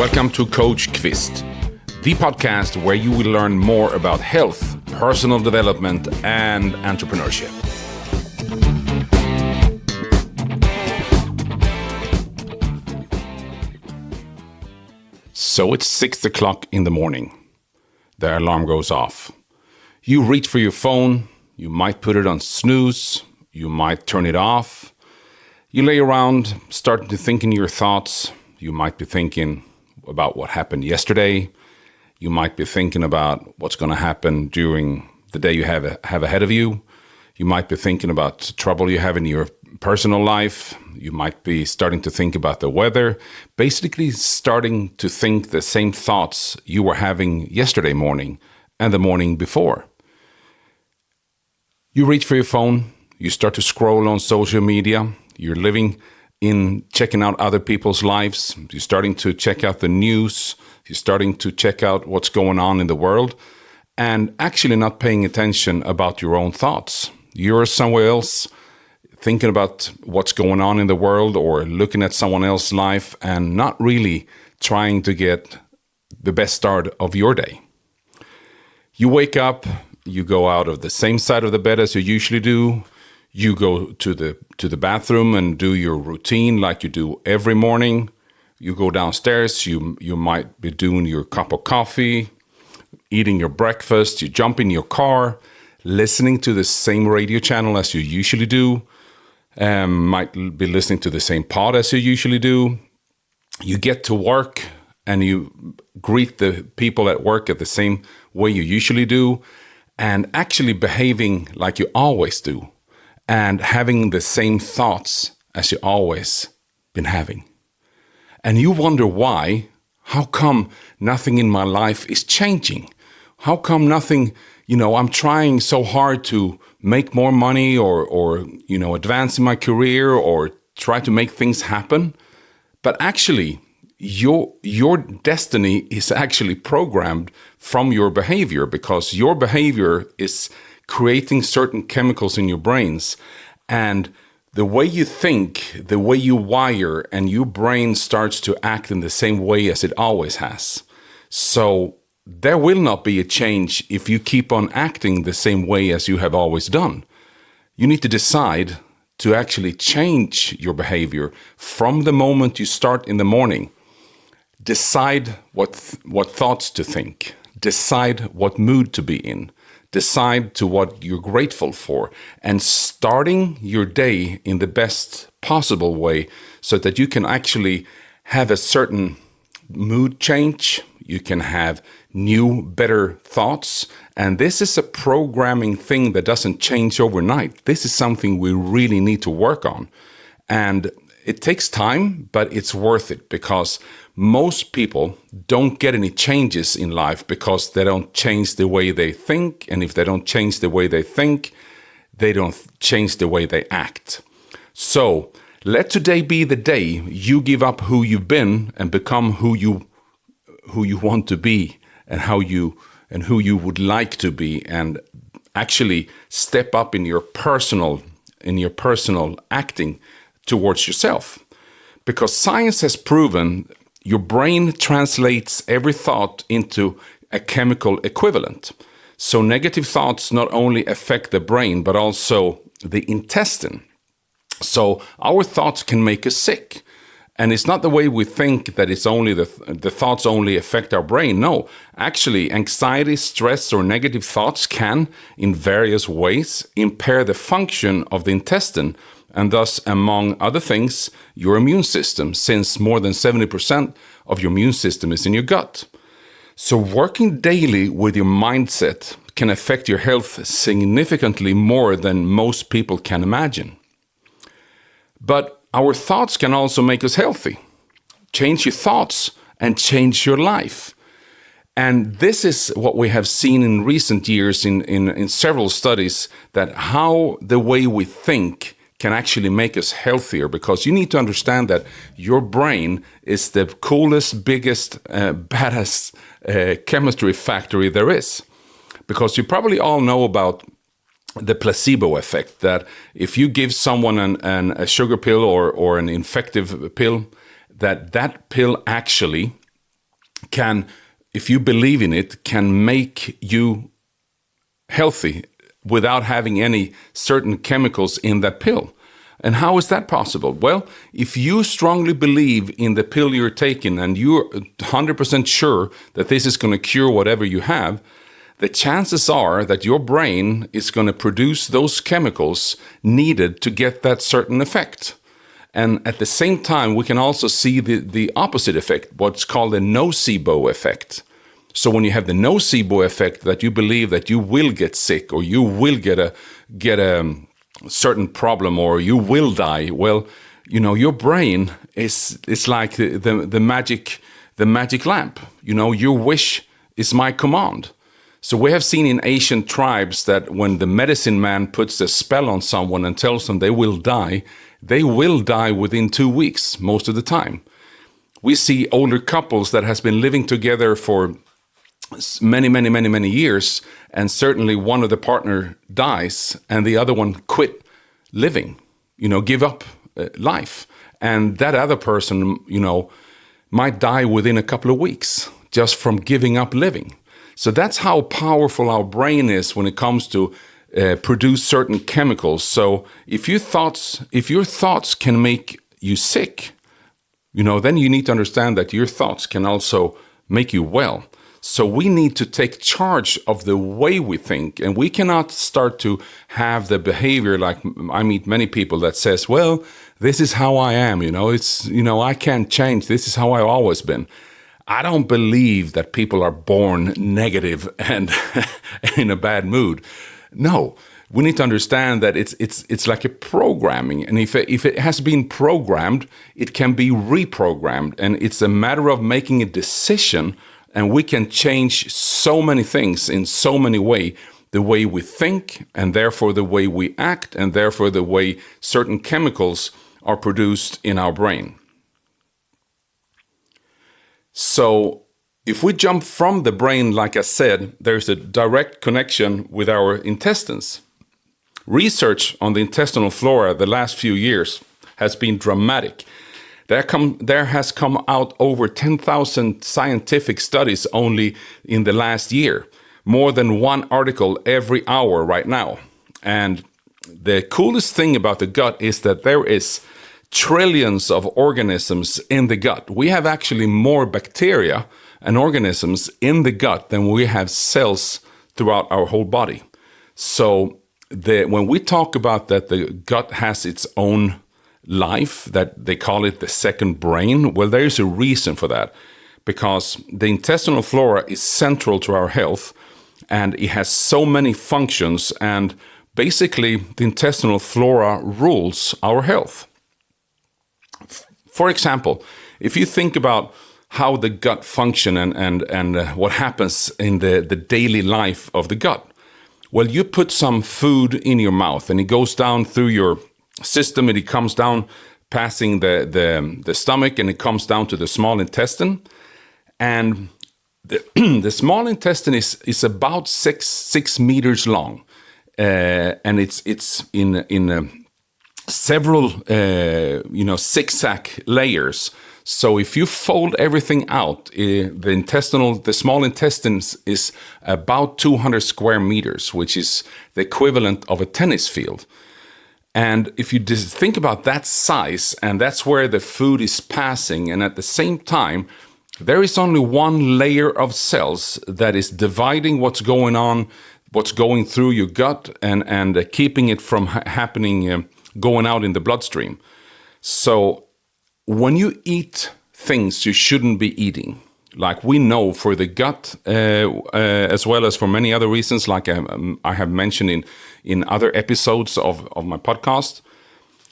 Welcome to Coach Kvist, the podcast where you will learn more about health, personal development, and entrepreneurship. So it's 6 o'clock in the morning. The alarm goes off. You reach for your phone. You might put it on snooze. You might turn it off. You lay around, starting to think in your thoughts. You might be thinking about what happened yesterday. You might be thinking about what's going to happen during the day you have ahead of you. You might be thinking about trouble you have in your personal life. You might be starting to think about the weather. Basically starting to think the same thoughts you were having yesterday morning and the morning before. You reach for your phone. You start to scroll on social media. You're living in checking out other people's lives. You're starting to check out the news. You're starting to check out what's going on in the world and actually not paying attention about your own thoughts. You're somewhere else thinking about what's going on in the world or looking at someone else's life and not really trying to get the best start of your day. You wake up, you go out of the same side of the bed as you usually do. You go to the bathroom and do your routine like you do every morning. You go downstairs, you might be doing your cup of coffee, eating your breakfast, you jump in your car, listening to the same radio channel as you usually do, might be listening to the same pod as you usually do. You get to work and you greet the people at work at the same way you usually do and actually behaving like you always do. And having the same thoughts as you always been having. And you wonder why, how come nothing in my life is changing? How come nothing, I'm trying so hard to make more money or advance in my career or try to make things happen. But actually, your destiny is actually programmed from your behavior because your behavior is creating certain chemicals in your brains. And the way you think, the way you wire, and your brain starts to act in the same way as it always has. So there will not be a change if you keep on acting the same way as you have always done. You need to decide to actually change your behavior from the moment you start in the morning. Decide what thoughts to think. Decide what mood to be in. Decide to what you're grateful for and starting your day in the best possible way so that you can actually have a certain mood change. You can have new, better thoughts. And this is a programming thing that doesn't change overnight. This is something we really need to work on. And it takes time, but it's worth it because most people don't get any changes in life because they don't change the way they think. And if they don't change the way they think, they don't change the way they act. So let today be the day you give up who you've been and become who you want to be and who you would like to be and actually step up in your personal acting towards yourself. Because science has proven your brain translates every thought into a chemical equivalent. So negative thoughts not only affect the brain, but also the intestine. So our thoughts can make us sick. And it's not the way we think that it's only the thoughts only affect our brain. No, actually, anxiety, stress, or negative thoughts can, in various ways, impair the function of the intestine and thus, among other things, your immune system, since more than 70% of your immune system is in your gut. So working daily with your mindset can affect your health significantly more than most people can imagine. But our thoughts can also make us healthy. Change your thoughts and change your life. And this is what we have seen in recent years in several studies, that how the way we think can actually make us healthier, because you need to understand that your brain is the coolest, biggest, baddest chemistry factory there is. Because you probably all know about the placebo effect, that if you give someone a sugar pill or an infective pill, that pill actually can, if you believe in it, can make you healthy without having any certain chemicals in that pill. And how is that possible? Well, if you strongly believe in the pill you're taking and you're 100% sure that this is going to cure whatever you have, the chances are that your brain is going to produce those chemicals needed to get that certain effect. And at the same time, we can also see the opposite effect, what's called a nocebo effect. So when you have the nocebo effect, that you believe that you will get sick or you will get a certain problem or you will die, well, your brain is like the magic lamp. Your wish is my command. So we have seen in Asian tribes that when the medicine man puts a spell on someone and tells them they will die within 2 weeks most of the time. We see older couples that has been living together for many years, and certainly one of the partner dies and the other one quit living, give up life. And that other person, might die within a couple of weeks just from giving up living. So that's how powerful our brain is when it comes to produce certain chemicals. So if your thoughts can make you sick, then you need to understand that your thoughts can also make you well. So we need to take charge of the way we think, and we cannot start to have the behavior like I meet many people that says, well, this is how I am, I can't change. This is how I've always been. I don't believe that people are born negative and in a bad mood. No, we need to understand that it's like a programming. And if it has been programmed, it can be reprogrammed. And it's a matter of making a decision. And we can change so many things in so many ways. The way we think, and therefore the way we act, and therefore the way certain chemicals are produced in our brain. So if we jump from the brain, like I said, there's a direct connection with our intestines. Research on the intestinal flora the last few years has been dramatic. There has come out over 10,000 scientific studies only in the last year. More than one article every hour right now. And the coolest thing about the gut is that there is trillions of organisms in the gut. We have actually more bacteria and organisms in the gut than we have cells throughout our whole body. So when we talk about that the gut has its own life, that they call it the second brain, well, there's a reason for that. Because the intestinal flora is central to our health, and it has so many functions, and basically the intestinal flora rules our health. For example, if you think about how the gut function and what happens in the daily life of the gut, well, you put some food in your mouth and it goes down through your system and it comes down passing the stomach and it comes down to the small intestine. And the small intestine is about six meters long, and it's in several zigzag layers. So if you fold everything out, the small intestine is about 200 square meters, which is the equivalent of a tennis field. And if you just think about that size, and that's where the food is passing, and at the same time, there is only one layer of cells that is dividing what's going on, what's going through your gut, and keeping it from happening, going out in the bloodstream. So when you eat things you shouldn't be eating, like we know for the gut, as well as for many other reasons, like I have mentioned in other episodes of my podcast,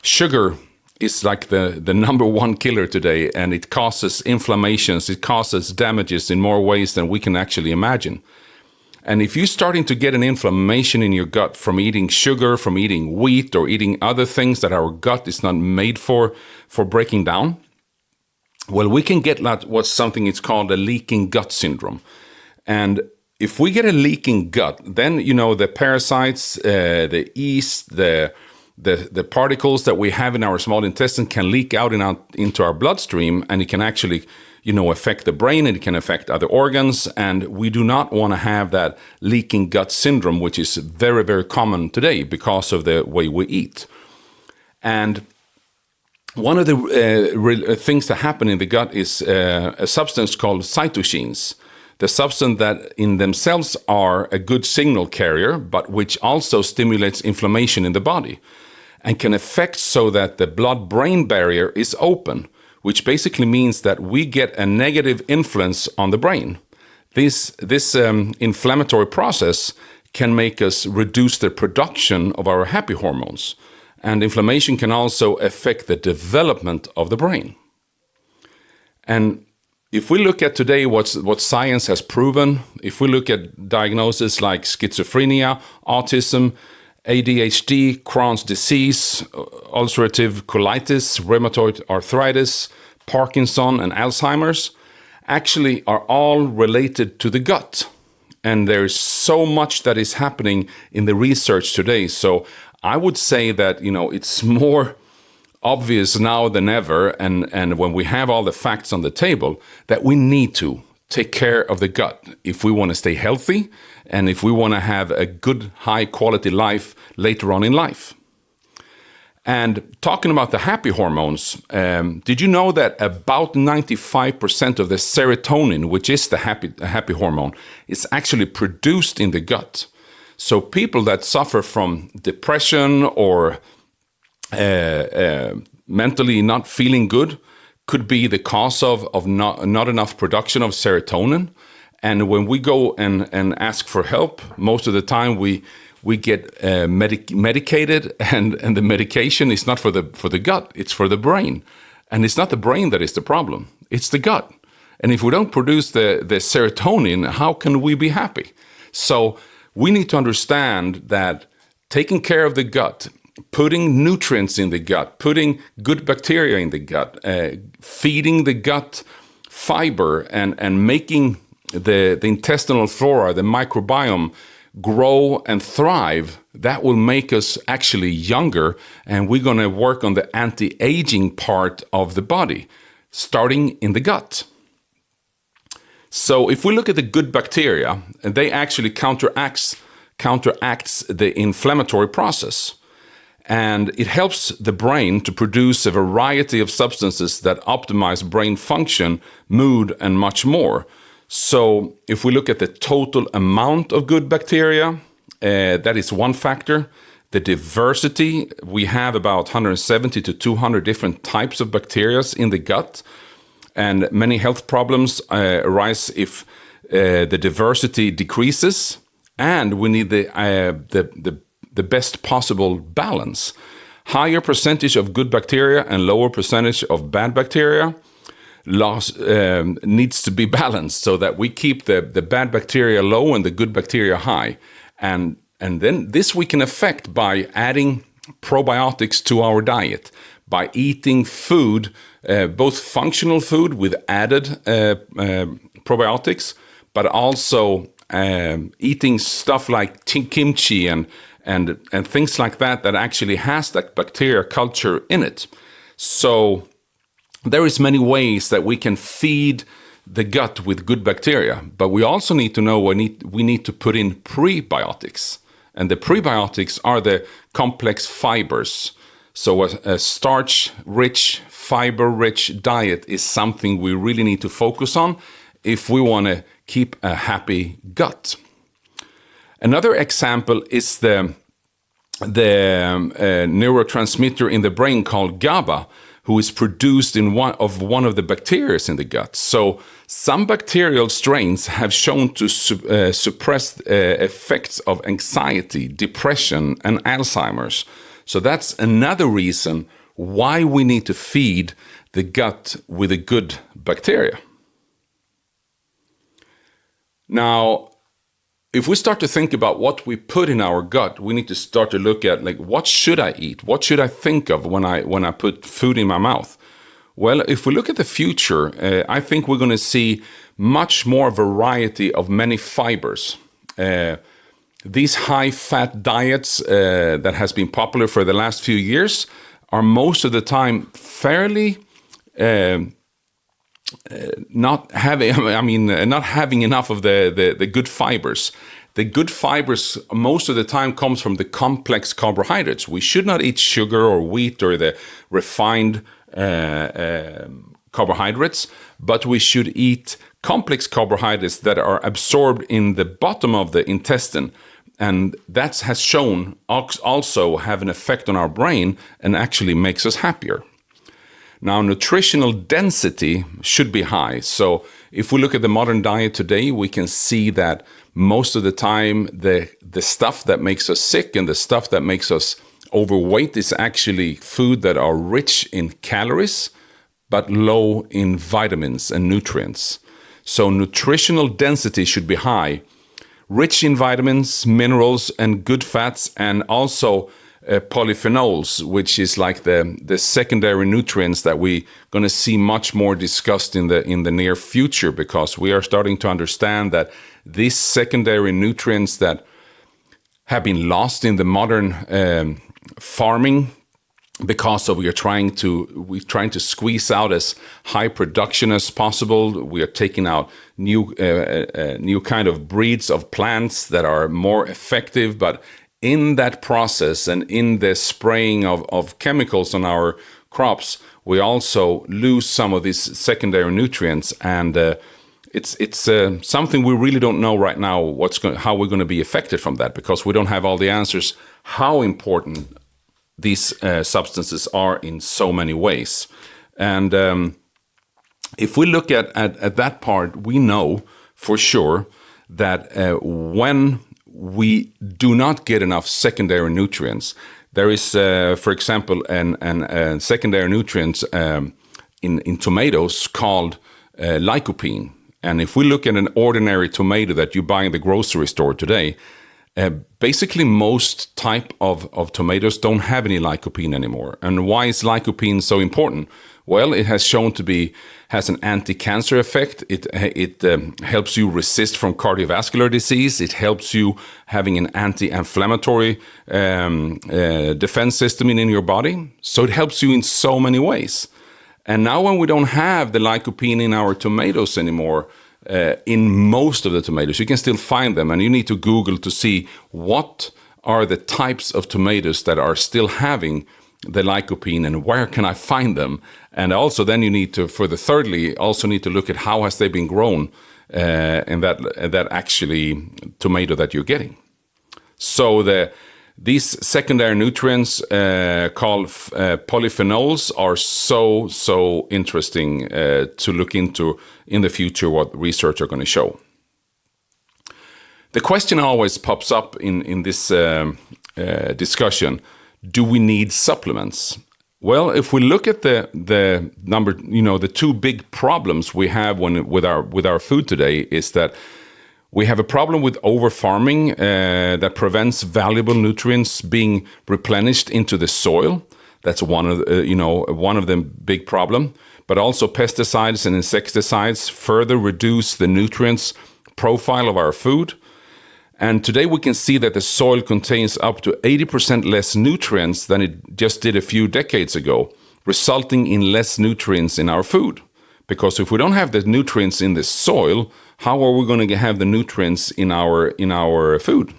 sugar is like the number one killer today, and it causes inflammations, it causes damages in more ways than we can actually imagine. And if you're starting to get an inflammation in your gut from eating sugar, from eating wheat, or eating other things that our gut is not made for breaking down, well, we can get what's something it's called a leaking gut syndrome. And if we get a leaking gut, then, the parasites, the yeast, the the particles that we have in our small intestine can leak out into our bloodstream, and it can actually, affect the brain, and it can affect other organs. And we do not want to have that leaking gut syndrome, which is very, very common today because of the way we eat. And one of the things that happen in the gut is a substance called cytokines, the substance that in themselves are a good signal carrier, but which also stimulates inflammation in the body and can affect so that the blood-brain barrier is open, which basically means that we get a negative influence on the brain. This inflammatory process can make us reduce the production of our happy hormones. And inflammation can also affect the development of the brain. And if we look at today what science has proven, if we look at diagnoses like schizophrenia, autism, ADHD, Crohn's disease, ulcerative colitis, rheumatoid arthritis, Parkinson, and Alzheimer's, actually are all related to the gut. And there is so much that is happening in the research today. So I would say that, it's more obvious now than ever, and when we have all the facts on the table, that we need to take care of the gut if we want to stay healthy and if we want to have a good, high-quality life later on in life. And talking about the happy hormones, did you know that about 95% of the serotonin, which is the happy hormone, is actually produced in the gut? So people that suffer from depression or mentally not feeling good could be the cause of not enough production of serotonin. And when we go and ask for help, most of the time we get medicated, and the medication is not for the gut, it's for the brain. And it's not the brain that is the problem, it's the gut. And if we don't produce the serotonin, how can we be happy? So we need to understand that taking care of the gut, putting nutrients in the gut, putting good bacteria in the gut, feeding the gut fiber, and making the intestinal flora, the microbiome, grow and thrive, that will make us actually younger. And we're going to work on the anti-aging part of the body, starting in the gut. So if we look at the good bacteria, they actually counteracts the inflammatory process. And it helps the brain to produce a variety of substances that optimize brain function, mood, and much more. So if we look at the total amount of good bacteria, that is one factor. The diversity, we have about 170 to 200 different types of bacteria in the gut. And many health problems arise if the diversity decreases. And we need the best possible balance. Higher percentage of good bacteria and lower percentage of bad bacteria needs to be balanced so that we keep the bad bacteria low and the good bacteria high. And then this we can affect by adding probiotics to our diet, by eating food, both functional food with added probiotics, but also eating stuff like kimchi and things like that actually has that bacteria culture in it. So there is many ways that we can feed the gut with good bacteria, but we also need to know we need to put in prebiotics. And the prebiotics are the complex fibers. So a starch-rich, fiber-rich diet is something we really need to focus on if we want to keep a happy gut. Another example is the neurotransmitter in the brain called GABA, who is produced in one of the bacteria in the gut. So some bacterial strains have shown to suppress effects of anxiety, depression, and Alzheimer's. So that's another reason why we need to feed the gut with a good bacteria. Now, if we start to think about what we put in our gut, we need to start to look at, like, what should I eat? What should I think of when I put food in my mouth? Well, if we look at the future, I think we're going to see much more variety of many fibers. these high-fat diets that has been popular for the last few years are most of the time fairly not having. I mean, not having enough of the good fibers. The good fibers most of the time comes from the complex carbohydrates. We should not eat sugar or wheat or the refined carbohydrates, but we should eat complex carbohydrates that are absorbed in the bottom of the intestine. And that has shown also have an effect on our brain and actually makes us happier. Now, nutritional density should be high. So if we look at the modern diet today, we can see that most of the time the stuff that makes us sick and the stuff that makes us overweight is actually food that are rich in calories, but low in vitamins and nutrients. So nutritional density should be high, rich in vitamins, minerals, and good fats, and also polyphenols, which is like the secondary nutrients that we're going to see much more discussed in the near future, because we are starting to understand that these secondary nutrients that have been lost in the modern farming, because of we're trying to squeeze out as high production as possible. We are taking out new kind of breeds of plants that are more effective, but in that process and in the spraying of chemicals on our crops, we also lose some of these secondary nutrients, and it's something we really don't know right now how we're going to be affected from that, because we don't have all the answers how important these substances are in so many ways. And if we look at that part, we know for sure that when we do not get enough secondary nutrients, there is, for example, an secondary nutrient in tomatoes called lycopene. And if we look at an ordinary tomato that you buy in the grocery store today, basically most type of tomatoes don't have any lycopene anymore. And why is lycopene so important? Well, it has shown to has an anti-cancer effect. It helps you resist from cardiovascular disease. It helps you having an anti-inflammatory defense system in your body. So it helps you in so many ways. And now when we don't have the lycopene in our tomatoes anymore, in most of the tomatoes, you can still find them, and you need to Google to see what are the types of tomatoes that are still having the lycopene and where can I find them. And also then you need to, thirdly, also need to look at how has they been grown in that actually tomato that you're getting. So these secondary nutrients called polyphenols are so interesting to look into in the future, what research are going to show. The question always pops up in this discussion: do we need supplements? Well, if we look at the number, the two big problems we have with our food today is that we have a problem with over-farming that prevents valuable nutrients being replenished into the soil. That's one of the big problem. But also pesticides and insecticides further reduce the nutrients profile of our food. And today we can see that the soil contains up to 80% less nutrients than it just did a few decades ago, resulting in less nutrients in our food. Because if we don't have the nutrients in the soil, how are we going to have the nutrients in our food?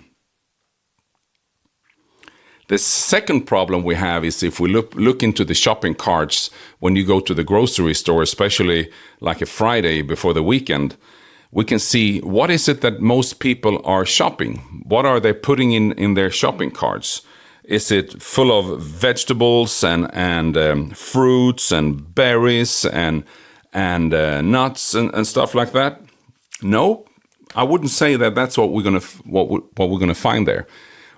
The second problem we have is if we look into the shopping carts when you go to the grocery store, especially like a Friday before the weekend, we can see what is it that most people are shopping. What are they putting in their shopping carts? Is it full of vegetables and fruits and berries and nuts and stuff like that? No, I wouldn't say that that's what we're gonna find there.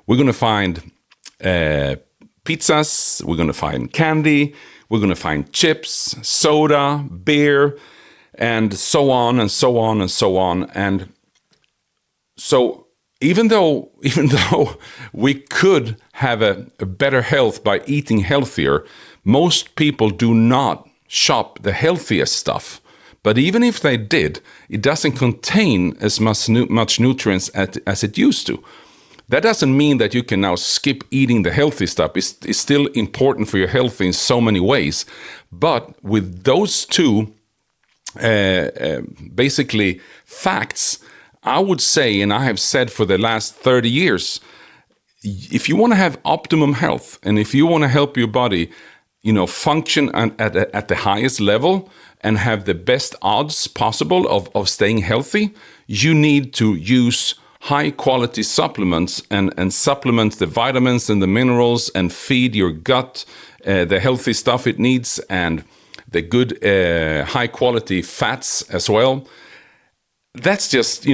We're gonna find pizzas. We're gonna find candy. We're gonna find chips, soda, beer, and so on and so on and so on. And so even though we could have a better health by eating healthier, most people do not shop the healthiest stuff. But even if they did, it doesn't contain as much nutrients as it used to. That doesn't mean that you can now skip eating the healthy stuff. It's still important for your health in so many ways. But with those two basically facts, I would say, and I have said for the last 30 years, if you want to have optimum health and if you want to help your body, function at the highest level and have the best odds possible of staying healthy, you need to use high quality supplements and supplement the vitamins and the minerals and feed your gut the healthy stuff it needs and the good high quality fats as well. That's just,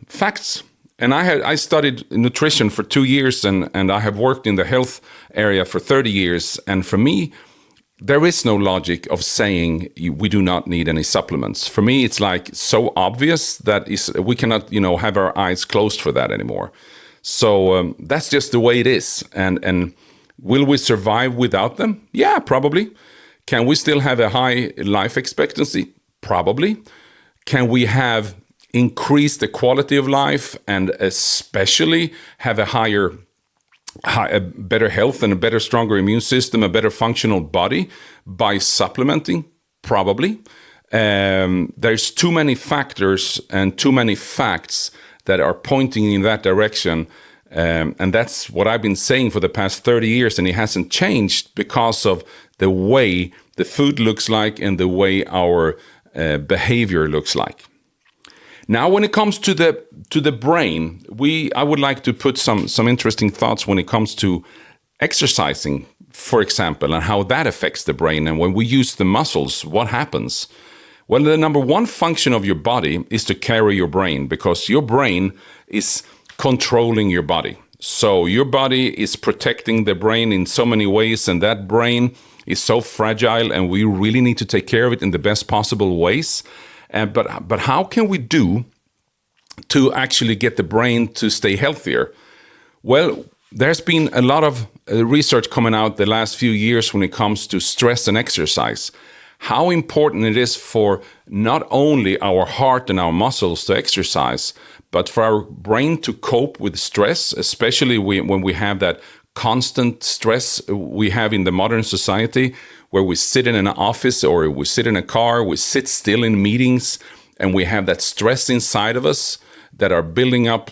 facts. And I studied nutrition for 2 years and I have worked in the health area for 30 years. And for me, there is no logic of saying we do not need any supplements. For me, it's like so obvious that we cannot, have our eyes closed for that anymore. So that's just the way it is. And will we survive without them? Yeah, probably. Can we still have a high life expectancy? Probably. Can we have increased the quality of life and especially have a better health and a better, stronger immune system, a better functional body by supplementing? Probably. There's too many factors and too many facts that are pointing in that direction. And that's what I've been saying for the past 30 years, and it hasn't changed because of the way the food looks like and the way our behavior looks like. Now, when it comes to the brain, I would like to put some interesting thoughts when it comes to exercising, for example, and how that affects the brain. And when we use the muscles, what happens? Well, the number one function of your body is to carry your brain, because your brain is controlling your body. So your body is protecting the brain in so many ways, and that brain is so fragile, and we really need to take care of it in the best possible ways. But how can we do to actually get the brain to stay healthier? Well, there's been a lot of research coming out the last few years when it comes to stress and exercise. How important it is for not only our heart and our muscles to exercise, but for our brain to cope with stress, especially when we have that constant stress we have in the modern society, where we sit in an office or we sit in a car, we sit still in meetings, and we have that stress inside of us that are building up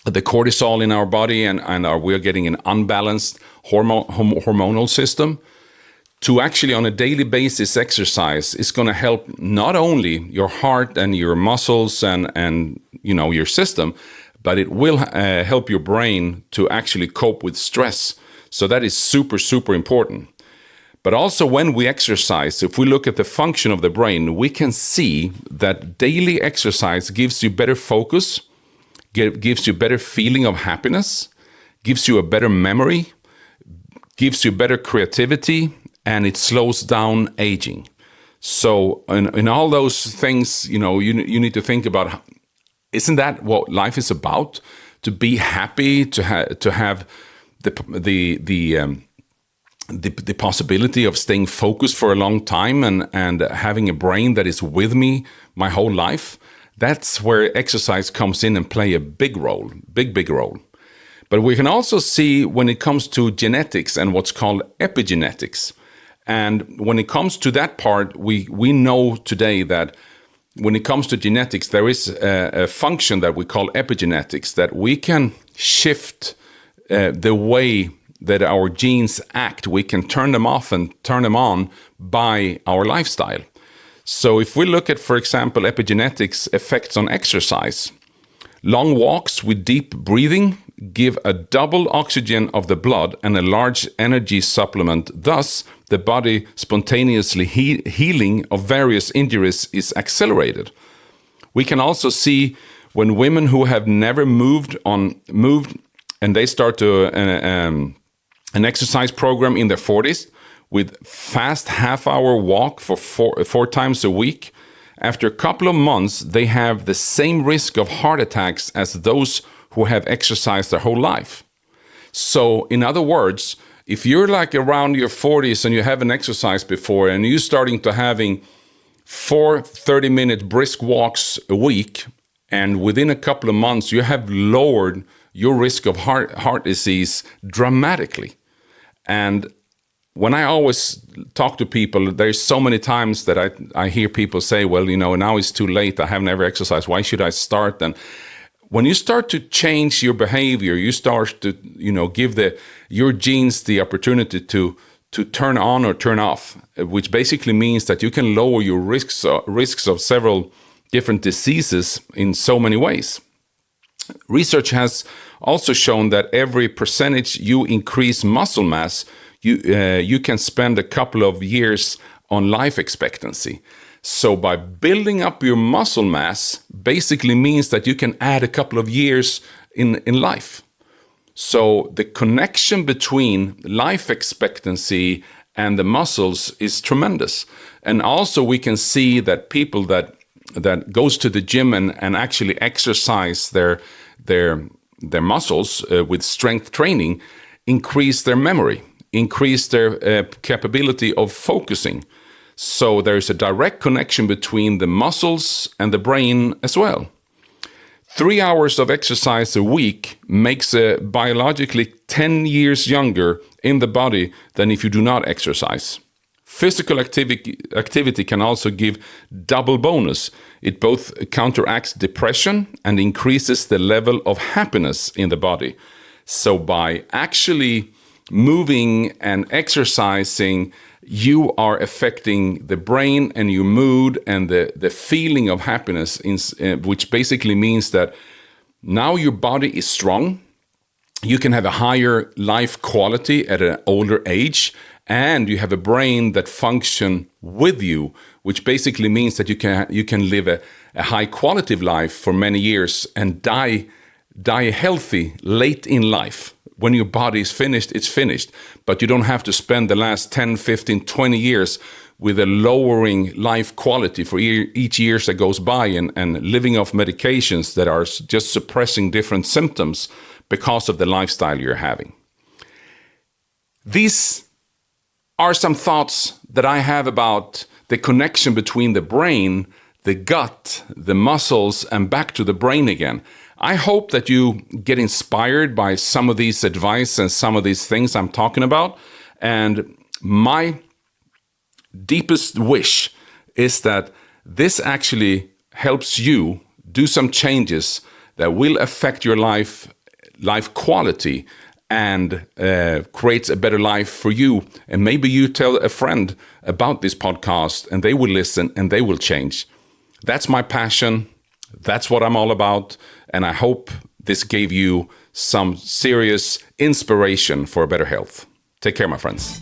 the cortisol in our body, and we're getting an unbalanced hormonal system. To actually on a daily basis exercise is going to help not only your heart and your muscles and your system, but it will help your brain to actually cope with stress. So that is super, super important. But also when we exercise, if we look at the function of the brain, we can see that daily exercise gives you better focus, gives you better feeling of happiness, gives you a better memory, gives you better creativity, and it slows down aging. So in all those things, you need to think about, isn't that what life is about? To be happy, to have the possibility of staying focused for a long time and having a brain that is with me my whole life. That's where exercise comes in and play a big role, big role. But we can also see when it comes to genetics and what's called epigenetics. And when it comes to that part, we know today that when it comes to genetics, there is a function that we call epigenetics, that we can shift the way that our genes act. We can turn them off and turn them on by our lifestyle. So if we look at, for example, epigenetics effects on exercise, long walks with deep breathing give a double oxygen of the blood and a large energy supplement. Thus, the body spontaneously healing of various injuries is accelerated. We can also see when women who have never moved and they start to an exercise program in their 40s with fast half-hour walk for four times a week, after a couple of months, they have the same risk of heart attacks as those who have exercised their whole life. So, in other words, if you're like around your 40s and you haven't exercised before and you're starting to having 4 30-minute brisk walks a week, and within a couple of months you have lowered your risk of heart disease dramatically. And when I always talk to people, there's so many times that I hear people say, well, now it's too late. I have never exercised. Why should I start? And when you start to change your behavior, you start to, give your genes the opportunity to turn on or turn off, which basically means that you can lower your risks of several different diseases in so many ways. Research has also shown that every percentage you increase muscle mass, you can spend a couple of years on life expectancy. So by building up your muscle mass basically means that you can add a couple of years in life. So the connection between life expectancy and the muscles is tremendous. And also we can see that people that goes to the gym and actually exercise their muscles with strength training increase their memory, increase their capability of focusing. So there's a direct connection between the muscles and the brain as well. 3 hours of exercise a week makes a biologically 10 years younger in the body than if you do not exercise. Physical activity can also give double bonus. It both counteracts depression and increases the level of happiness in the body. So by actually moving and exercising, you are affecting the brain and your mood and the feeling of happiness, which basically means that now your body is strong. You can have a higher life quality at an older age, and you have a brain that function with you, which basically means that you can live a high quality of life for many years and die healthy late in life. When your body is finished, it's finished. But you don't have to spend the last 10, 15, 20 years with a lowering life quality for each year that goes by and living off medications that are just suppressing different symptoms because of the lifestyle you're having. These are some thoughts that I have about the connection between the brain, the gut, the muscles, and back to the brain again. I hope that you get inspired by some of these advice and some of these things I'm talking about. And my deepest wish is that this actually helps you do some changes that will affect your life quality and creates a better life for you. And maybe you tell a friend about this podcast and they will listen and they will change. That's my passion. That's what I'm all about. And I hope this gave you some serious inspiration for better health. Take care, my friends.